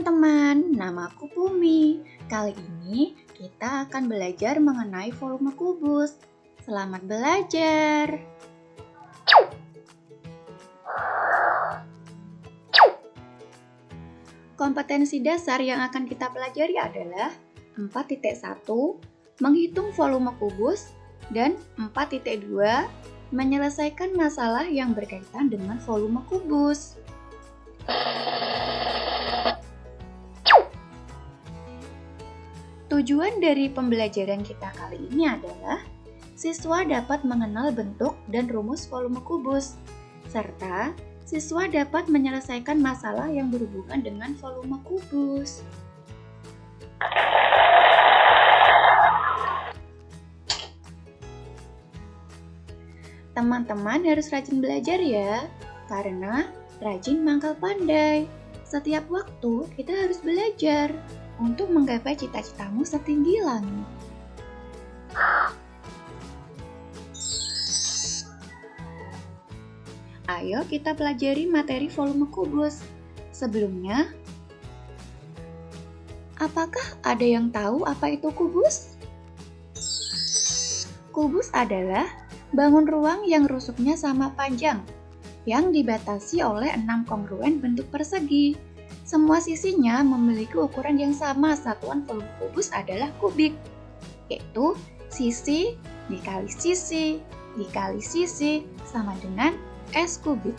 teman-teman, namaku Pumi. Kali ini kita akan belajar mengenai volume kubus. Selamat belajar! Kompetensi dasar yang akan kita pelajari adalah 4.1 menghitung volume kubus dan 4.2 menyelesaikan masalah yang berkaitan dengan volume kubus. Tujuan dari pembelajaran kita kali ini adalah siswa dapat mengenal bentuk dan rumus volume kubus, serta siswa dapat menyelesaikan masalah yang berhubungan dengan volume kubus. Teman-teman harus rajin belajar ya, karena rajin mangkal pandai. Setiap waktu kita harus belajar untuk menggapai cita-citamu setinggi langit. Ayo kita pelajari materi volume kubus. Sebelumnya, apakah ada yang tahu apa itu kubus? Kubus adalah bangun ruang yang rusuknya sama panjang, yang dibatasi oleh 6 kongruen bentuk persegi. Semua sisinya memiliki ukuran yang sama. Satuan volume kubus adalah kubik, yaitu sisi dikali sisi dikali sisi sama dengan S kubik.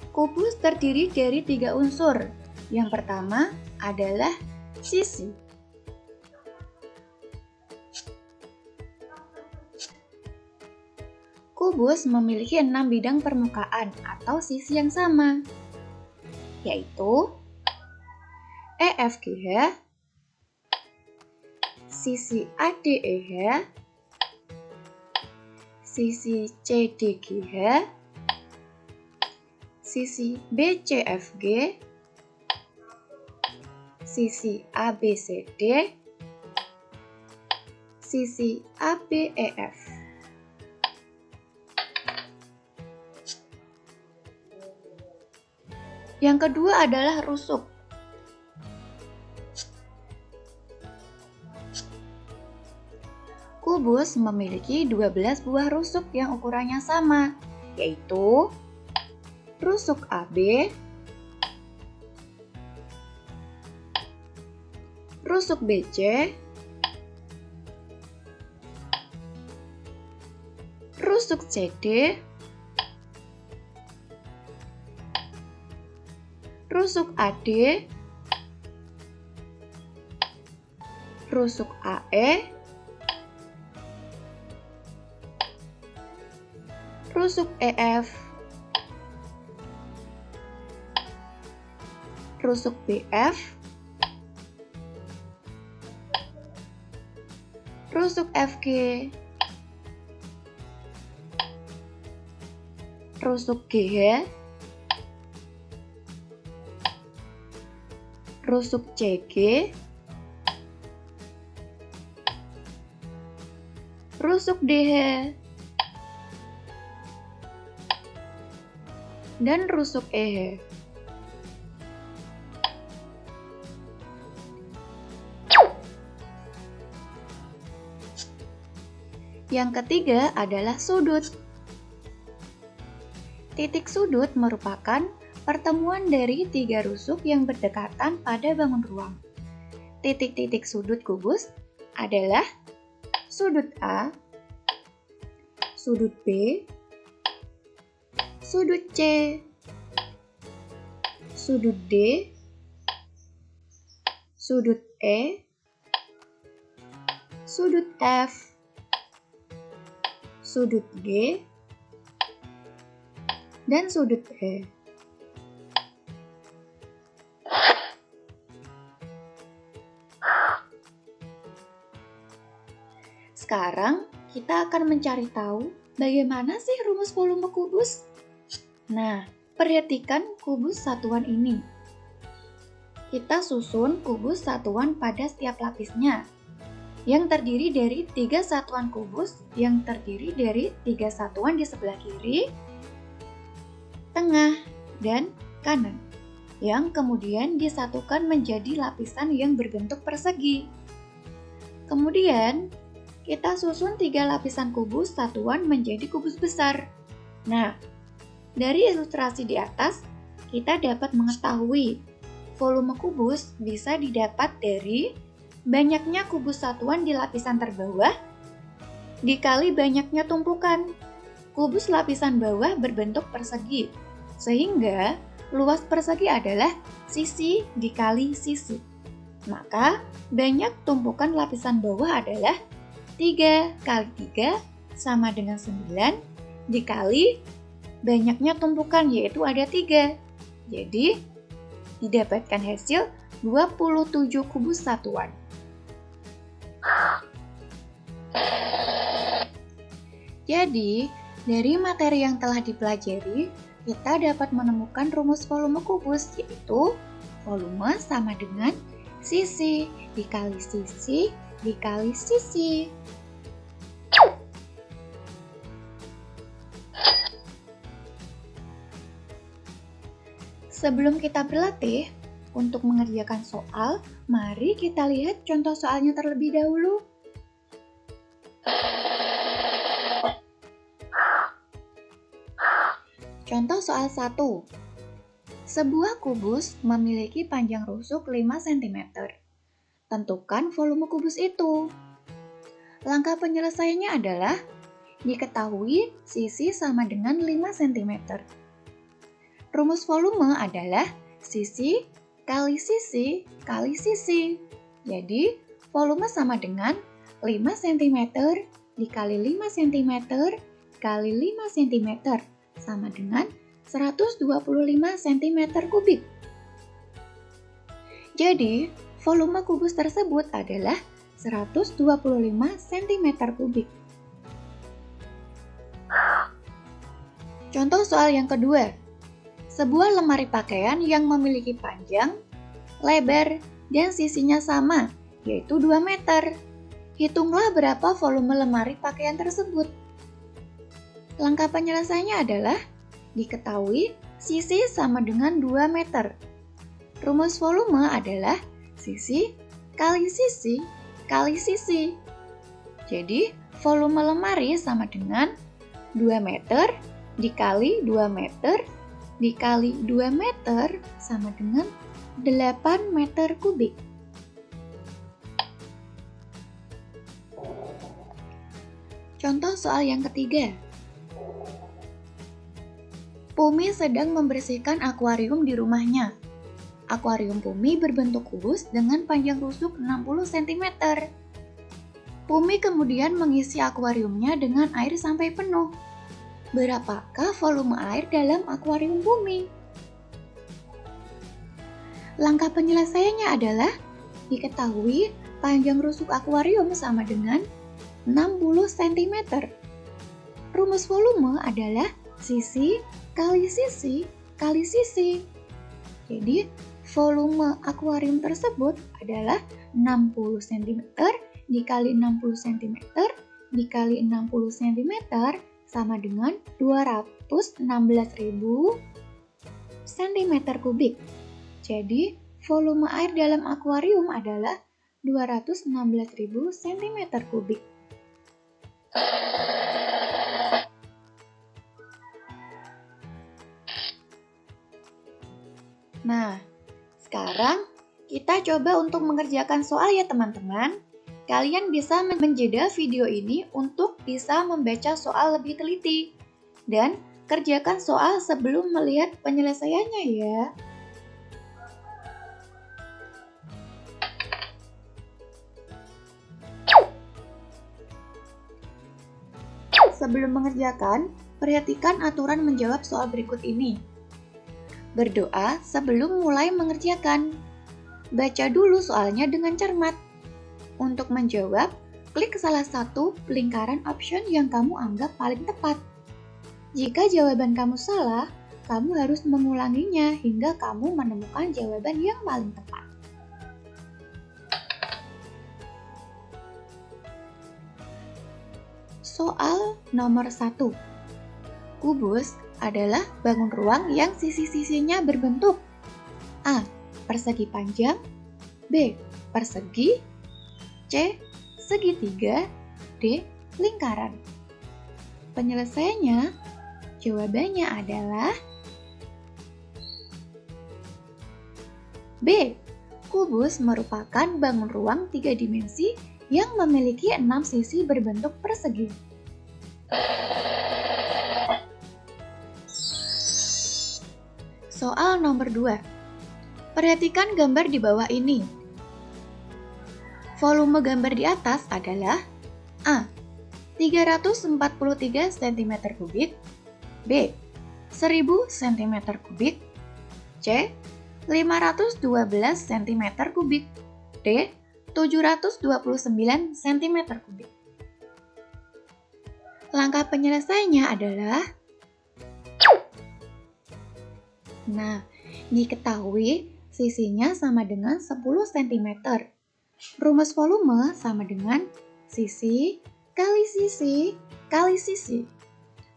Kubus terdiri dari 3 unsur. Yang pertama adalah sisi. Kubus memiliki 6 bidang permukaan atau sisi yang sama, yaitu EFGH, sisi ADEH, sisi CDGH, sisi BCFG, sisi ABCD, sisi ABEF. Yang kedua adalah rusuk. Kubus memiliki 12 buah rusuk yang ukurannya sama, yaitu rusuk AB, rusuk BC, rusuk CD, rusuk AD, rusuk AE, rusuk EF, rusuk BF, rusuk FG, rusuk GH, rusuk CG, rusuk DH, dan rusuk EH. Yang ketiga adalah sudut. Titik sudut merupakan pertemuan dari 3 rusuk yang berdekatan pada bangun ruang. Titik-titik sudut kubus adalah sudut A, sudut B, sudut C, sudut D, sudut E, sudut F, sudut G, dan sudut E. Sekarang kita akan mencari tahu bagaimana sih rumus volume kubus. Nah, perhatikan kubus satuan ini. Kita susun kubus satuan pada setiap lapisnya. yang terdiri dari 3 satuan kubus yang terdiri dari 3 satuan di sebelah kiri, tengah, dan kanan, yang kemudian disatukan menjadi lapisan yang berbentuk persegi. Kemudian, kita susun 3 lapisan kubus satuan menjadi kubus besar. Nah, dari ilustrasi di atas, kita dapat mengetahui volume kubus bisa didapat dari banyaknya kubus satuan di lapisan terbawah dikali banyaknya tumpukan. Kubus lapisan bawah berbentuk persegi, sehingga luas persegi adalah sisi dikali sisi. Maka, banyak tumpukan lapisan bawah adalah 3 kali 3 sama dengan 9 dikali banyaknya tumpukan, yaitu ada 3. Jadi, didapatkan hasil 27 kubus satuan. Jadi, dari materi yang telah dipelajari, kita dapat menemukan rumus volume kubus, yaitu volume sama dengan sisi dikali sisi dikali sisi. Sebelum kita berlatih untuk mengerjakan soal, mari kita lihat contoh soalnya terlebih dahulu. Contoh soal 1. Sebuah kubus memiliki panjang rusuk 5 cm. Tentukan volume kubus itu. Langkah penyelesaiannya adalah diketahui sisi sama dengan 5 cm. Rumus volume adalah sisi kali sisi kali sisi. Jadi, volume sama dengan 5 cm dikali 5 cm kali 5 cm sama dengan 125 cm kubik. Jadi, volume kubus tersebut adalah 125 cm kubik. Contoh soal yang kedua. Sebuah lemari pakaian yang memiliki panjang, lebar, dan sisinya sama, yaitu 2 meter. Hitunglah berapa volume lemari pakaian tersebut. Langkah penyelesaiannya adalah diketahui sisi sama dengan 2 meter. Rumus volume adalah sisi kali sisi kali sisi. Jadi, volume lemari sama dengan 2 meter dikali 2 meter dikali 2 meter sama dengan 8 meter kubik. Contoh soal yang ketiga. Pumi sedang membersihkan akuarium di rumahnya. Akuarium Pumi berbentuk kubus dengan panjang rusuk 60 cm. Pumi kemudian mengisi akuariumnya dengan air sampai penuh. Berapakah volume air dalam akuarium Pumi? Langkah penyelesaiannya adalah diketahui panjang rusuk akuarium sama dengan 60 cm. Rumus volume adalah sisi kali sisi kali sisi. Jadi, volume akuarium tersebut adalah 60 cm dikali 60 cm dikali 60 cm sama dengan 216.000 cm kubik. Jadi, volume air dalam akuarium adalah 216.000 cm kubik. Nah, sekarang kita coba untuk mengerjakan soal ya teman-teman. Kalian bisa menjeda video ini untuk bisa membaca soal lebih teliti. Dan kerjakan soal sebelum melihat penyelesaiannya ya. Sebelum mengerjakan, perhatikan aturan menjawab soal berikut ini. Berdoa sebelum mulai mengerjakan. Baca dulu soalnya dengan cermat. Untuk menjawab, klik salah satu lingkaran option yang kamu anggap paling tepat. Jika jawaban kamu salah, kamu harus mengulanginya hingga kamu menemukan jawaban yang paling tepat. Soal nomor 1. Kubus adalah bangun ruang yang sisi-sisinya berbentuk A. Persegi panjang, B. Persegi, C. Segitiga, D. Lingkaran. Penyelesaiannya, jawabannya adalah B. Kubus merupakan bangun ruang 3 dimensi yang memiliki 6 sisi berbentuk persegi. Soal nomor 2. Perhatikan gambar di bawah ini. Volume gambar di atas adalah A. 343 cm3, B. 1000 cm3, C. 512 cm3, D. 729 cm3. Langkah penyelesaiannya adalah diketahui sisinya sama dengan 10 cm. Rumus volume sama dengan sisi kali sisi kali sisi.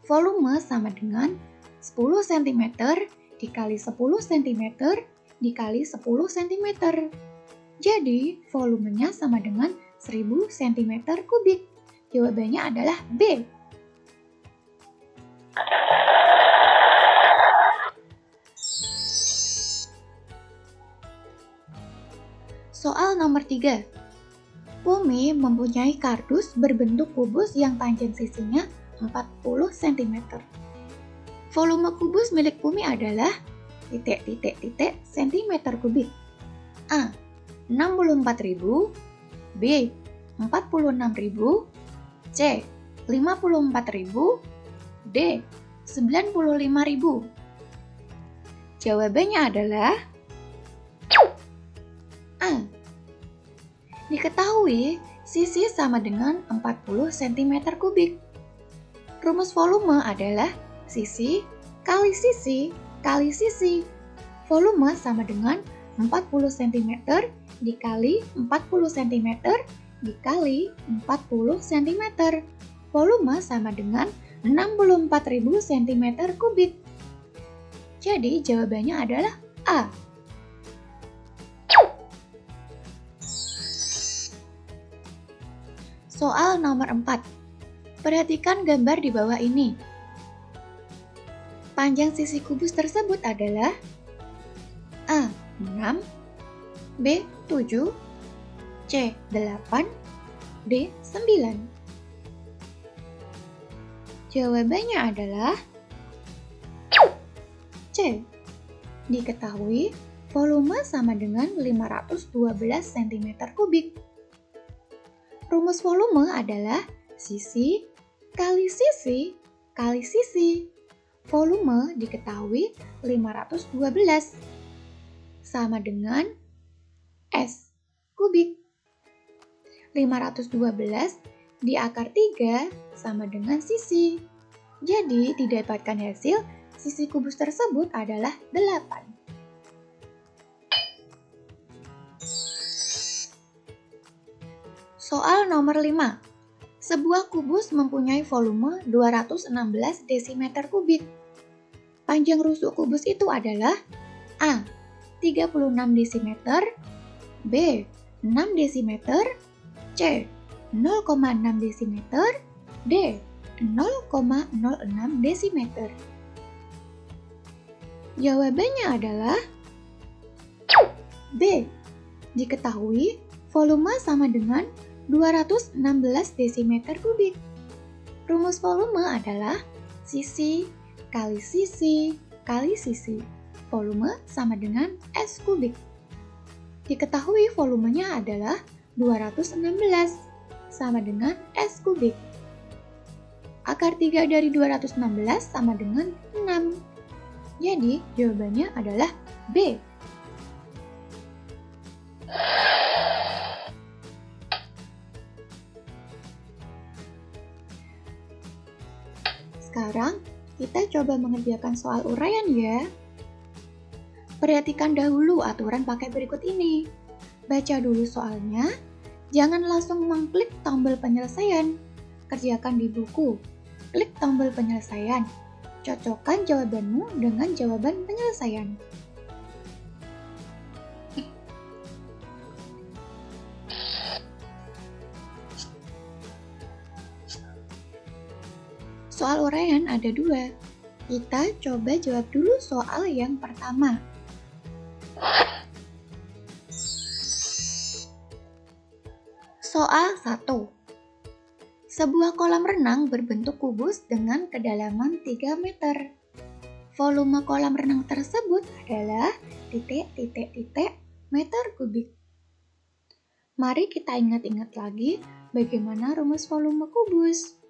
Volume sama dengan 10 cm dikali 10 cm dikali 10 cm. Jadi, volumenya sama dengan 1000 cm3. Jawabannya adalah B. Soal nomor 3. Bumi mempunyai kardus berbentuk kubus yang panjang sisinya 40 cm. Volume kubus milik bumi adalah cm3. A. 64.000, B. 46.000, C. 54.000, D. 95.000. Jawabannya adalah A. Diketahui sisi sama dengan 40 cm3. Rumus volume adalah sisi kali sisi kali sisi. Volume sama dengan 40 cm dikali 40 cm dikali 40 cm. Volume sama dengan 64.000 cm3. Jadi jawabannya adalah A. Soal nomor 4. Perhatikan gambar di bawah ini. Panjang sisi kubus tersebut adalah A. 6, B. 7, C. 8, D. 9. Jawabannya adalah C. Diketahui volume sama dengan 512 cm3. Rumus volume adalah sisi kali sisi kali sisi. Volume diketahui 512 sama dengan S kubik. 512 di akar 3 sama dengan sisi. Jadi didapatkan hasil sisi kubus tersebut adalah 8. Soal nomor 5. Sebuah kubus mempunyai volume 216 desimeter kubik. Panjang rusuk kubus itu adalah A. 36 desimeter, B. 6 desimeter, C. 0,6 desimeter, D. 0,06 desimeter. Jawabannya adalah B. Diketahui volume sama dengan 216 desimeter kubik. Rumus volume adalah sisi kali sisi kali sisi. Volume sama dengan S kubik. Diketahui volumenya adalah 216 sama dengan S kubik. Akar 3 dari 216 sama dengan 6. Jadi jawabannya adalah B. Sekarang kita coba mengerjakan soal uraian ya. Perhatikan dahulu aturan pakai berikut ini. Baca dulu soalnya, jangan langsung mengklik tombol penyelesaian. Kerjakan di buku. Klik tombol penyelesaian. Cocokkan jawabanmu dengan jawaban penyelesaian. Soal uraian ada 2. Kita coba jawab dulu soal yang pertama. Soal 1. Sebuah kolam renang berbentuk kubus dengan kedalaman 3 meter. Volume kolam renang tersebut adalah ... meter kubik. Mari kita ingat-ingat lagi bagaimana rumus volume kubus.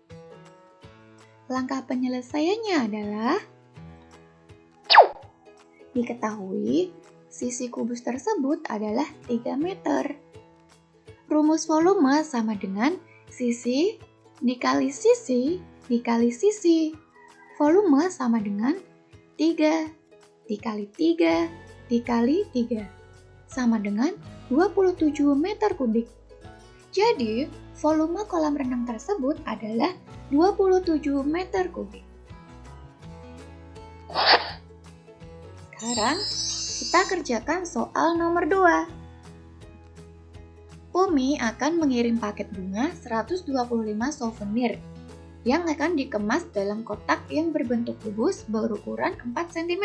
Langkah penyelesaiannya adalah diketahui sisi kubus tersebut adalah 3 meter. Rumus volume sama dengan sisi dikali sisi dikali sisi. Volume sama dengan 3 dikali 3 dikali 3 sama dengan 27 meter kubik. Jadi, volume kolam renang tersebut adalah 27 meter kubik. Sekarang, kita kerjakan soal nomor 2. Umi akan mengirim paket bunga 125 souvenir yang akan dikemas dalam kotak yang berbentuk kubus berukuran 4 cm.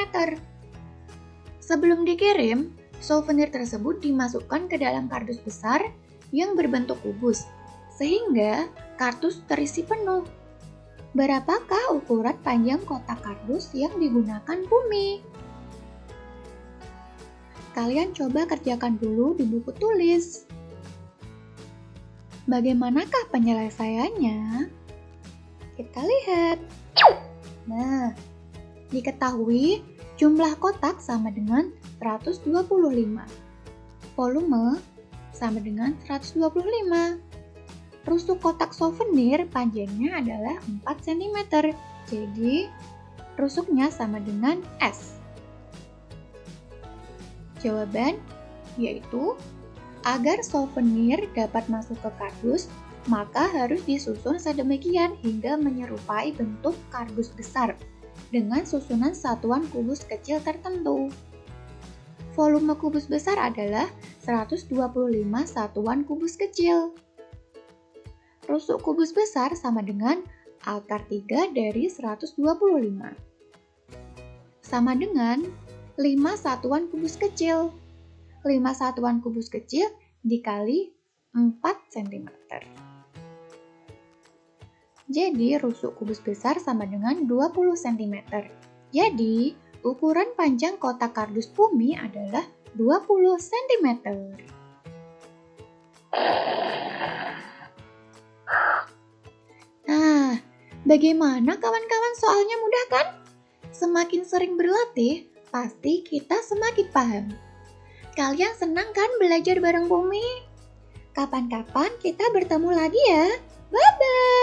Sebelum dikirim, souvenir tersebut dimasukkan ke dalam kardus besar yang berbentuk kubus, sehingga kardus terisi penuh. Berapakah ukuran panjang kotak kardus yang digunakan Bumi? Kalian coba kerjakan dulu di buku tulis. Bagaimanakah penyelesaiannya? Kita lihat. Nah, diketahui jumlah kotak sama dengan 125. Volume sama dengan 125. Rusuk kotak souvenir panjangnya adalah 4 cm. Jadi, rusuknya sama dengan S. Jawaban yaitu agar souvenir dapat masuk ke kardus, maka harus disusun sedemikian hingga menyerupai bentuk kardus besar dengan susunan satuan kubus kecil tertentu. Volume kubus besar adalah 125 satuan kubus kecil. Rusuk kubus besar sama dengan akar 3 dari 125. Sama dengan 5 satuan kubus kecil. 5 satuan kubus kecil dikali 4 cm. Jadi, rusuk kubus besar sama dengan 20 cm. Jadi, ukuran panjang kotak kardus Bumi adalah 20 cm. Nah, bagaimana kawan-kawan soalnya mudah kan? Semakin sering berlatih, pasti kita semakin paham. Kalian senang kan belajar bareng Bumi? Kapan-kapan kita bertemu lagi ya. Bye-bye!